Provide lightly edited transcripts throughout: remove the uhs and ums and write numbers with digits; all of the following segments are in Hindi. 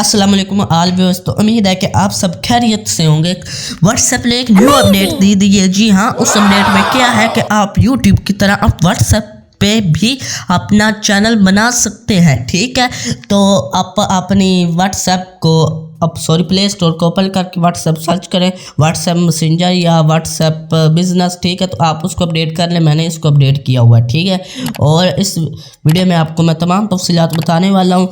अस्सलाम वालेकुम आल व्यूअर्स। तो उम्मीद है कि आप सब खैरियत से होंगे। व्हाट्सएप ने एक न्यू अपडेट दे दी है। जी हाँ, उस अपडेट में क्या है कि आप यूट्यूब की तरह आप व्हाट्सएप पे भी अपना चैनल बना सकते हैं। ठीक है, तो आप अपनी व्हाट्सएप को प्ले स्टोर को ओपन करके व्हाट्सएप सर्च करें, व्हाट्सएप मैसेंजर या व्हाट्सएप बिजनेस। ठीक है, तो आप उसको अपडेट कर लें। मैंने इसको अपडेट किया हुआ है। ठीक है, और इस वीडियो में आपको मैं तमाम तफसीलात बताने वाला हूँ।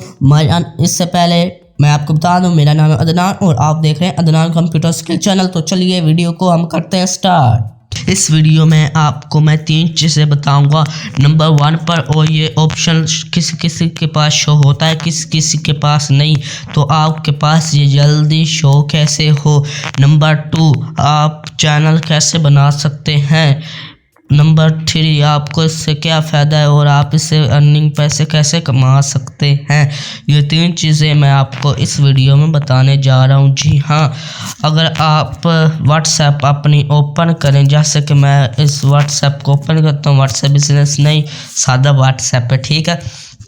इससे पहले मैं आपको बता दूं, मेरा नाम है अदनान और आप देख रहे हैं अदनान कंप्यूटर स्किल चैनल। तो चलिए वीडियो को हम करते हैं स्टार्ट। इस वीडियो में आपको मैं 3 चीज़ें बताऊंगा। नंबर 1 पर और ये ऑप्शन किसी किसी के पास शो होता है, किसी किसी के पास नहीं, तो आपके पास ये जल्दी शो कैसे हो। नंबर 2, आप चैनल कैसे बना सकते हैं। नंबर 3, आपको इससे क्या फ़ायदा है और आप इससे अर्निंग पैसे कैसे कमा सकते हैं। ये 3 चीज़ें मैं आपको इस वीडियो में बताने जा रहा हूँ। जी हाँ, अगर आप व्हाट्सएप अपनी ओपन करें, जैसे कि मैं इस व्हाट्सएप को ओपन करता हूँ, व्हाट्सएप बिजनेस नहीं, सादा व्हाट्सएप है। ठीक है,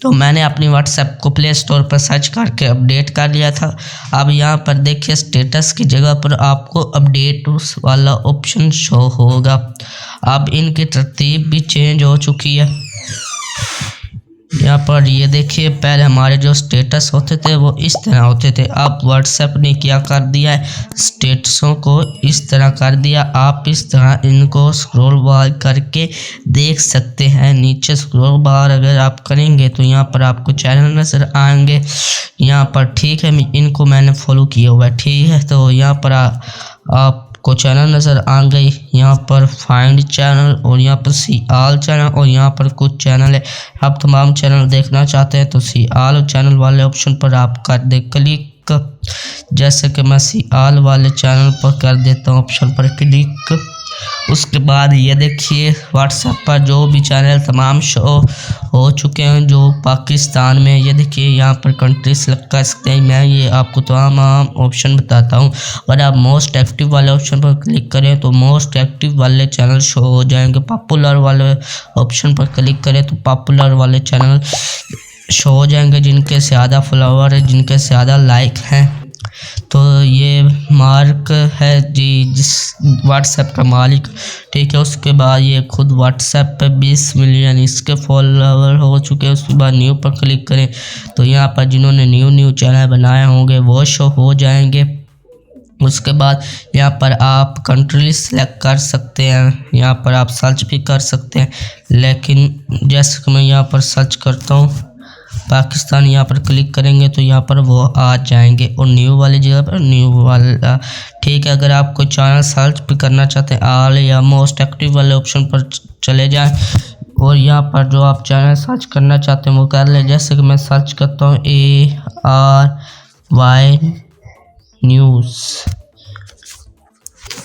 तो मैंने अपनी व्हाट्सएप को प्ले स्टोर पर सर्च करके अपडेट कर लिया था। अब यहाँ पर देखिए स्टेटस की जगह पर आपको अपडेट वाला ऑप्शन शो होगा। अब इनकी तरतीब भी चेंज हो चुकी है। यहाँ पर ये देखिए, पहले हमारे जो स्टेटस होते थे वो इस तरह होते थे। अब व्हाट्सएप ने क्या कर दिया है, स्टेटसों को इस तरह कर दिया। आप इस तरह इनको स्क्रॉल बार करके देख सकते हैं। नीचे स्क्रॉल बार अगर आप करेंगे तो यहाँ पर आपको चैनल नज़र आएंगे यहाँ पर। ठीक है, इनको मैंने फॉलो किया हुआ है। ठीक है, तो यहाँ पर आपको चैनल नज़र आ गई। यहाँ पर फाइंड चैनल और यहाँ पर सी ऑल चैनल और यहाँ पर कुछ चैनल है। आप तमाम चैनल देखना चाहते हैं तो सी ऑल चैनल वाले ऑप्शन पर आप कर दे क्लिक। जैसे कि मैं सी ऑल वाले चैनल पर कर देता हूँ ऑप्शन पर क्लिक। उसके बाद ये देखिए व्हाट्सएप पर जो भी चैनल तमाम शो हो चुके हैं जो पाकिस्तान में, ये देखिए यहाँ पर कंट्री सेलेक्ट कर सकते हैं। मैं ये आपको तमाम ऑप्शन बताता हूँ। अगर आप मोस्ट एक्टिव वाले ऑप्शन पर क्लिक करें तो मोस्ट एक्टिव वाले चैनल शो हो जाएंगे। पॉपुलर वाले ऑप्शन पर क्लिक करें तो पॉपुलर वाले चैनल शो हो जाएंगे, जिनके ज़्यादा फॉलोवर है, जिनके ज़्यादा लाइक हैं। तो ये मार्क है जी, जिस व्हाट्सएप का मालिक। ठीक है, उसके बाद ये खुद व्हाट्सएप पे 20 मिलियन इसके फॉलोवर हो चुके हैं। उसके बाद न्यू पर क्लिक करें तो यहाँ पर जिन्होंने न्यू चैनल बनाए होंगे वो शो हो जाएंगे। उसके बाद यहाँ पर आप कंट्री सेलेक्ट कर सकते हैं, यहाँ पर आप सर्च भी कर सकते हैं। लेकिन जैसे कि मैं यहाँ पर सर्च करता हूँ पाकिस्तान, यहाँ पर क्लिक करेंगे तो यहाँ पर वो आ जाएंगे और न्यू वाली जगह पर न्यू वाला। ठीक है, अगर आप कोई चैनल सर्च भी करना चाहते हैं ऑल या मोस्ट एक्टिव वाले ऑप्शन पर चले जाएं और यहाँ पर जो आप चैनल सर्च करना चाहते हैं वो कर लें। जैसे कि मैं सर्च करता हूँ ARY न्यूज़,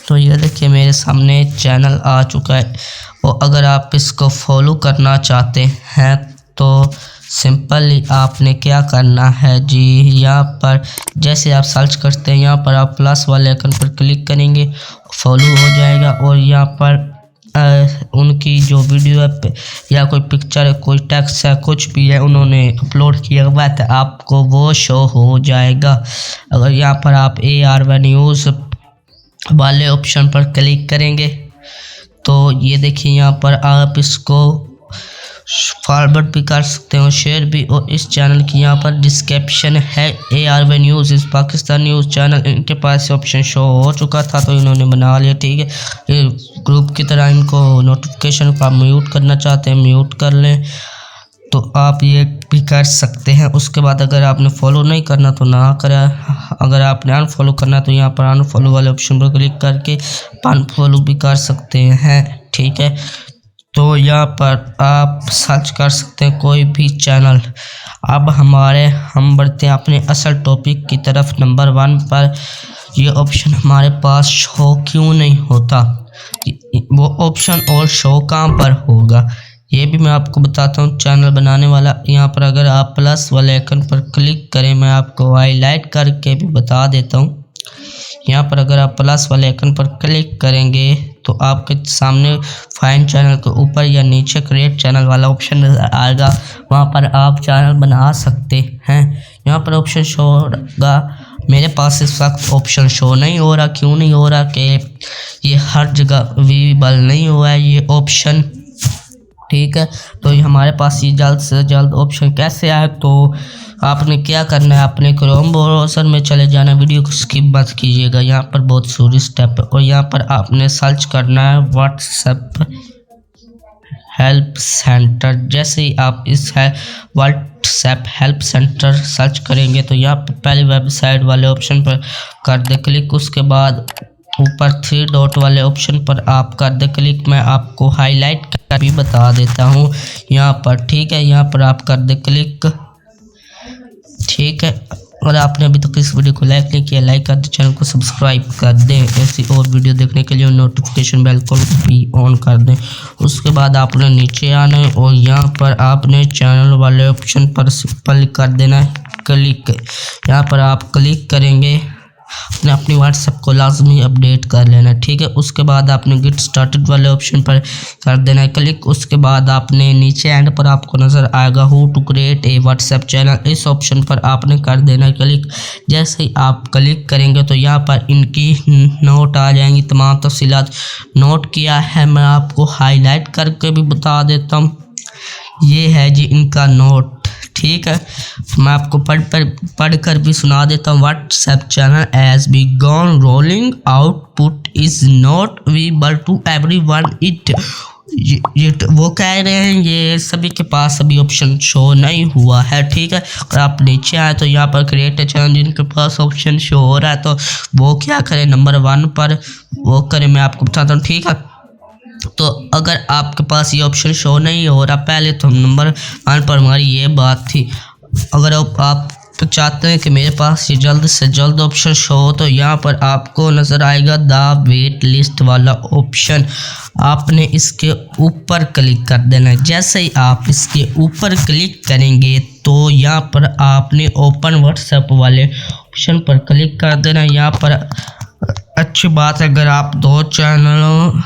तो ये देखिए मेरे सामने चैनल आ चुका है। और अगर आप इसको फॉलो करना चाहते हैं तो सिंपली आपने क्या करना है जी, यहाँ पर जैसे आप सर्च करते हैं यहाँ पर आप प्लस वाले आइकन पर क्लिक करेंगे, फॉलो हो जाएगा। और यहाँ पर उनकी जो वीडियो है या कोई पिक्चर है, कोई टेक्स्ट है, कुछ भी है उन्होंने अपलोड किया हुआ है तो आपको वो शो हो जाएगा। अगर यहाँ पर आप ARY न्यूज़ वाले ऑप्शन पर क्लिक करेंगे तो ये देखिए यहाँ पर आप इसको फॉरवर्ड भी कर सकते हो, शेयर भी। और इस चैनल की यहाँ पर डिस्क्रिप्शन है ARY न्यूज़ इस पाकिस्तान न्यूज़ चैनल। इनके पास ऑप्शन शो हो चुका था तो इन्होंने बना लिया। ठीक है, ये ग्रुप की तरह इनको नोटिफिकेशन को आप म्यूट करना चाहते हैं म्यूट कर लें तो आप ये भी कर सकते हैं। उसके बाद अगर आपने फॉलो नहीं करना तो ना करें। अगर आपने अनफॉलो करना तो यहाँ पर अनफॉलो वाले ऑप्शन पर क्लिक करके अनफॉलो भी कर सकते हैं। ठीक है, तो यहाँ पर आप सर्च कर सकते हैं कोई भी चैनल। अब हम बढ़ते हैं अपने असल टॉपिक की तरफ। नंबर 1 पर ये ऑप्शन हमारे पास शो क्यों नहीं होता, वो ऑप्शन और शो कहाँ पर होगा ये भी मैं आपको बताता हूँ। चैनल बनाने वाला यहाँ पर अगर आप प्लस वाले आइकन पर क्लिक करें, मैं आपको हाईलाइट करके भी बता देता हूँ। यहाँ पर अगर आप प्लस वाले आइकन पर क्लिक करेंगे तो आपके सामने फाइंड चैनल के ऊपर या नीचे क्रिएट चैनल वाला ऑप्शन नज़र आएगा। वहाँ पर आप चैनल बना सकते हैं। यहाँ पर ऑप्शन शो होगा। मेरे पास इस वक्त ऑप्शन शो नहीं हो रहा। क्यों नहीं हो रहा? कि ये हर जगह विजिबल नहीं हुआ है ये ऑप्शन, ठीक है। तो हमारे पास ये जल्द से जल्द ऑप्शन कैसे आए, तो आपने क्या करना है, अपने क्रोम ब्राउज़र में चले जाना, वीडियो को स्किप मत कीजिएगा। यहाँ पर बहुत सूरी स्टेप है और यहाँ पर आपने सर्च करना है व्हाट्सएप हेल्प सेंटर। जैसे ही आप इस है व्हाट्सएप हेल्प सेंटर सर्च करेंगे तो यहाँ पर पहले वेबसाइट वाले ऑप्शन पर कर दे क्लिक। उसके बाद ऊपर 3 डॉट वाले ऑप्शन पर आप कर दे क्लिक। मैं आपको हाईलाइट कर भी बता देता हूँ यहाँ पर, ठीक है। यहाँ पर आप कर दे क्लिक, ठीक है। और आपने अभी तक इस वीडियो को लाइक नहीं किया, लाइक कर दे, चैनल को सब्सक्राइब कर दें। ऐसी और वीडियो देखने के लिए नोटिफिकेशन बेल को भी ऑन कर दें। उसके बाद आपने नीचे आना है और यहाँ पर आपने चैनल वाले ऑप्शन पर सिंपल कर देना है क्लिक। यहाँ पर आप क्लिक करेंगे, अपनी व्हाट्सएप को लाजमी अपडेट कर लेना, ठीक है। उसके बाद आपने गेट स्टार्टेड वाले ऑप्शन पर कर देना है क्लिक। उसके बाद आपने नीचे एंड पर आपको नज़र आएगा how to create a WhatsApp channel, इस ऑप्शन पर आपने कर देना है क्लिक। जैसे ही आप क्लिक करेंगे तो यहाँ पर इनकी नोट आ जाएंगी, तमाम तफसीलात नोट किया है। मैं आपको हाईलाइट करके भी बता देता हूँ, ये है जी इनका नोट, ठीक है। मैं आपको पढ़ कर भी सुना देता हूँ। WhatsApp channel as began rolling output is not visible to everyone it. वो कह रहे हैं ये सभी के पास अभी ऑप्शन शो नहीं हुआ है, ठीक है। और आप नीचे आए तो यहाँ पर क्रिएट ए चैनल, जिनके पास ऑप्शन शो हो रहा है तो वो क्या करें, नंबर 1 पर वो करें। मैं आपको बताता हूँ, ठीक है। तो अगर आपके पास ये ऑप्शन शो नहीं हो रहा, पहले तो नंबर 1 पर हमारी ये बात थी। अगर आप चाहते हैं कि मेरे पास ये जल्द से जल्द ऑप्शन शो हो तो यहाँ पर आपको नज़र आएगा द वेट लिस्ट वाला ऑप्शन, आपने इसके ऊपर क्लिक कर देना है। जैसे ही आप इसके ऊपर क्लिक करेंगे तो यहाँ पर आपने ओपन व्हाट्सएप वाले ऑप्शन पर क्लिक कर देना है। यहाँ पर अच्छी बात है अगर आप 2 चैनलों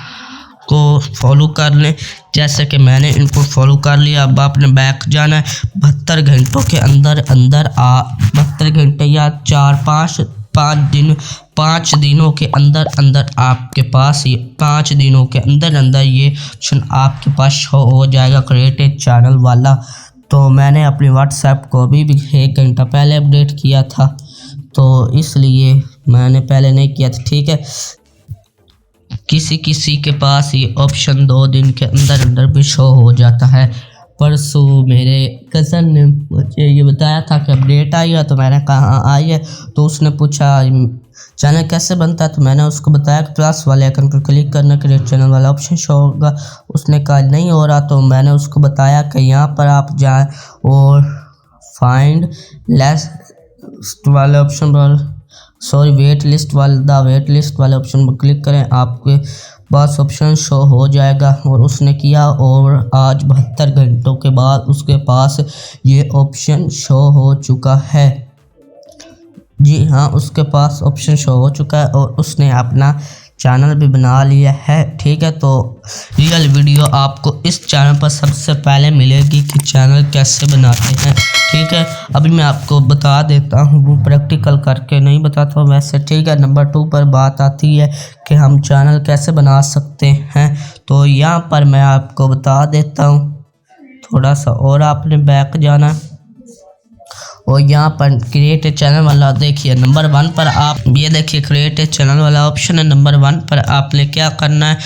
को फॉलो कर लें, जैसे कि मैंने इनको फॉलो कर लिया। अब आपने बैक जाना है, 72 घंटों के अंदर 72 घंटे या 5 दिनों के अंदर आपके पास ये 5 दिनों के अंदर ये ऑप्शन आपके पास शो हो जाएगा क्रिएट ए चैनल वाला। तो मैंने अपनी व्हाट्सएप को अभी भी 1 घंटा पहले अपडेट किया था, तो इसलिए मैंने पहले नहीं किया था, ठीक है। किसी के पास ये ऑप्शन 2 दिन के अंदर भी शो हो जाता है। परसों मेरे कज़न ने मुझे ये बताया था कि अपडेट आई है, तो मैंने कहा हाँ आई है। तो उसने पूछा चैनल कैसे बनता है, तो मैंने उसको बताया कि प्लस वाले आइकन पर क्लिक करना, क्रिएट चैनल वाला ऑप्शन शो होगा। उसने कहा नहीं हो रहा, तो मैंने उसको बताया कि यहाँ पर आप जाएँ और फाइंड लिस्ट वाले ऑप्शन पर वेट लिस्ट वाले ऑप्शन पर क्लिक करें, आपके पास ऑप्शन शो हो जाएगा। और उसने किया और आज 72 घंटों के बाद उसके पास ये ऑप्शन शो हो चुका है। जी हाँ, उसके पास ऑप्शन शो हो चुका है और उसने अपना चैनल भी बना लिया है, ठीक है। तो रियल वीडियो आपको इस चैनल पर सबसे पहले मिलेगी कि चैनल कैसे बनाते हैं, ठीक है। अभी मैं आपको बता देता हूँ, वो प्रैक्टिकल करके नहीं बताता हूँ वैसे, ठीक है। नंबर 2 पर बात आती है कि हम चैनल कैसे बना सकते हैं, तो यहाँ पर मैं आपको बता देता हूँ थोड़ा सा। और आपने बैक जाना और यहाँ पर क्रिएट ए चैनल वाला देखिए नंबर 1 पर आप ये देखिए क्रिएट ए चैनल वाला ऑप्शन है। नंबर 1 पर आपने क्या करना है,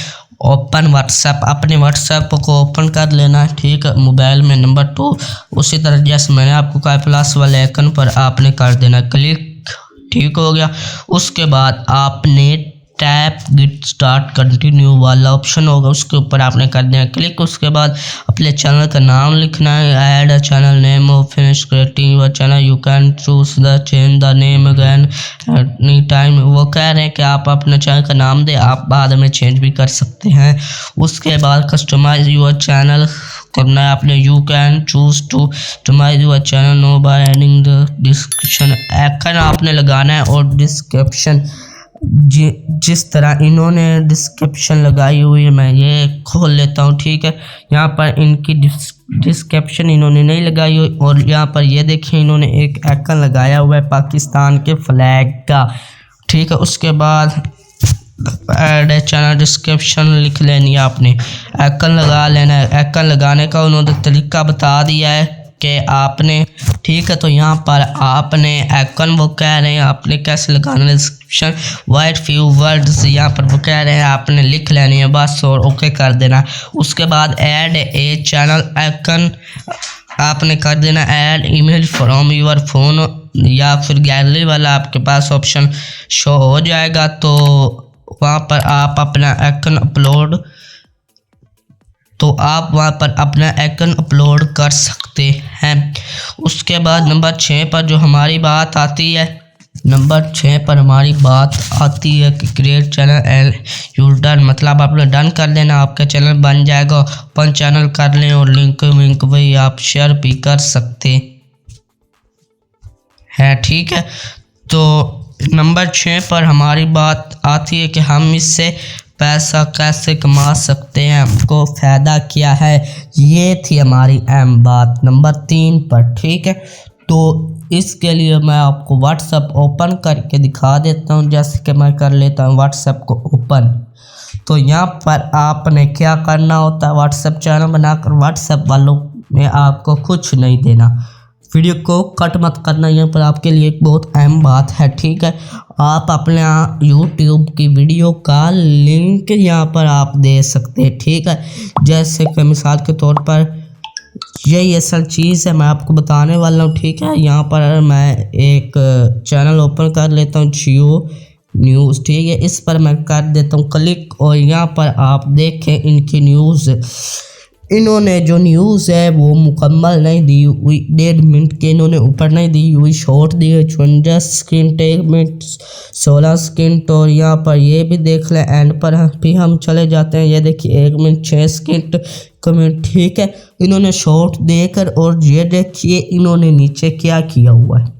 ओपन व्हाट्सएप, अपने व्हाट्सएप को ओपन कर लेना है, ठीक है, मोबाइल में। नंबर 2 उसी तरह जैसे मैंने आपको कहा प्लस वाले आइकन पर आपने कर देना क्लिक, ठीक हो गया। उसके बाद आपने टैप गेट स्टार्ट कंटिन्यू वाला ऑप्शन होगा, उसके ऊपर आपने कर देना क्लिक। उसके बाद अपने चैनल का नाम लिखना है, ऐड अ चैनल नेम और finish creating your channel, you can choose the change the name again any time. वो कह रहे हैं कि आप अपने चैनल का नाम दे, आप बाद में चेंज भी कर सकते हैं। उसके बाद कस्टमाइज योर चैनल करना है आपने, you can choose to customize your channel now by adding the description icon आपने लगाना है और डिस्क्रिप्शन जिस तरह इन्होंने डिस्क्रिप्शन लगाई हुई है, मैं ये खोल लेता हूँ, ठीक है। यहाँ पर इनकी डिस्क्रिप्शन इन्होंने नहीं लगाई हुई, और यहाँ पर ये देखिए इन्होंने एक आइकन लगाया हुआ है पाकिस्तान के फ्लैग का, ठीक है। उसके बाद ऐड चैनल डिस्क्रिप्शन लिख लेनी है आपने, आइकन लगा लेना है। आइकन लगाने का उन्होंने तरीका बता दिया है कि आपने, ठीक है। तो यहाँ पर आपने आइकन, वो कह रहे हैं आपने कैसे लगाना है डिस्क्रिप्शन, वाइट फ्यू वर्ड्स यहाँ पर वो कह रहे हैं आपने लिख लेनी है बस, और ओके कर देना। उसके बाद ऐड ए चैनल आइकन आपने कर देना, add email from your phone, या फिर गैलरी वाला आपके पास ऑप्शन शो हो जाएगा, तो वहाँ पर आप अपना आइकन अपलोड, तो आप वहाँ पर अपना आइकन अपलोड कर सकते हैं। उसके बाद नंबर 6 पर जो हमारी बात आती है, नंबर 6 पर हमारी बात आती है कि create channel and you done, मतलब आपने डन कर देना, आपका चैनल बन जाएगा। ओपन चैनल कर लें और लिंक वही आप शेयर भी कर सकते हैं, ठीक है। तो नंबर 6 पर हमारी बात आती है कि हम इससे पैसा कैसे कमा सकते हैं, हमको फ़ायदा क्या है, ये थी हमारी अहम बात नंबर 3 पर, ठीक है। तो इसके लिए मैं आपको व्हाट्सएप ओपन करके दिखा देता हूँ, जैसे कि मैं कर लेता हूँ व्हाट्सएप को ओपन। तो यहाँ पर आपने क्या करना होता है, व्हाट्सएप चैनल बनाकर व्हाट्सएप वालों ने आपको कुछ नहीं देना, वीडियो को कट मत करना, यहाँ पर आपके लिए एक बहुत अहम बात है, ठीक है। आप अपने यूट्यूब की वीडियो का लिंक यहाँ पर आप दे सकते हैं, ठीक है। जैसे कि मिसाल के तौर पर यही असल चीज़ है मैं आपको बताने वाला हूँ, ठीक है। यहाँ पर मैं एक चैनल ओपन कर लेता हूँ, जियो न्यूज़, ठीक है। इस पर मैं कर देता हूँ क्लिक, और यहाँ पर आप देखें इनकी न्यूज़, इन्होंने जो न्यूज़ है वो मुकम्मल नहीं दी हुई, 1.5 मिनट के इन्होंने ऊपर नहीं दी हुई, शॉर्ट दी है 52 सेकंड, 1 मिनट 16 सेकंड। और यहाँ पर ये भी देख लें, एंड पर भी हम चले जाते हैं, ये देखिए 1 मिनट 6 सेकंड कमेंट, ठीक है। इन्होंने शॉर्ट देकर, और ये देखिए इन्होंने नीचे क्या किया हुआ है,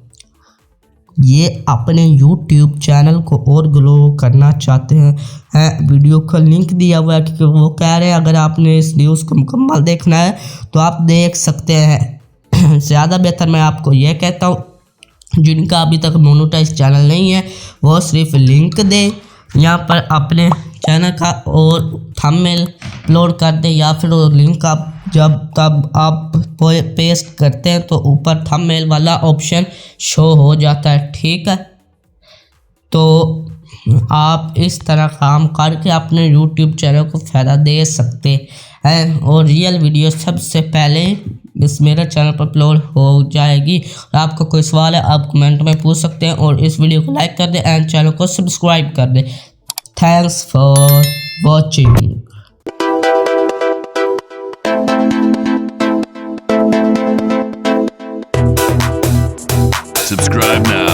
ये अपने YouTube चैनल को और ग्रो करना चाहते हैं, वीडियो का लिंक दिया हुआ है, क्योंकि वो कह रहे हैं अगर आपने इस न्यूज़ को मुकम्मल देखना है तो आप देख सकते हैं। ज़्यादा बेहतर मैं आपको ये कहता हूँ जिनका अभी तक मोनेटाइज चैनल नहीं है वो सिर्फ लिंक दे यहाँ पर अपने चैनल का, और थंबनेल अपलोड कर दे, या फिर वो लिंक आप कब आप पेस्ट करते हैं तो ऊपर थंबनेल वाला ऑप्शन शो हो जाता है, ठीक है। तो आप इस तरह काम करके अपने YouTube चैनल को फ़ायदा दे सकते हैं, और रियल वीडियो सबसे पहले इस मेरे चैनल पर अपलोड हो जाएगी। और आपको कोई सवाल है आप कमेंट में पूछ सकते हैं, और इस वीडियो को लाइक कर दें एंड चैनल को सब्सक्राइब कर दें। Thanks for watching. Subscribe now.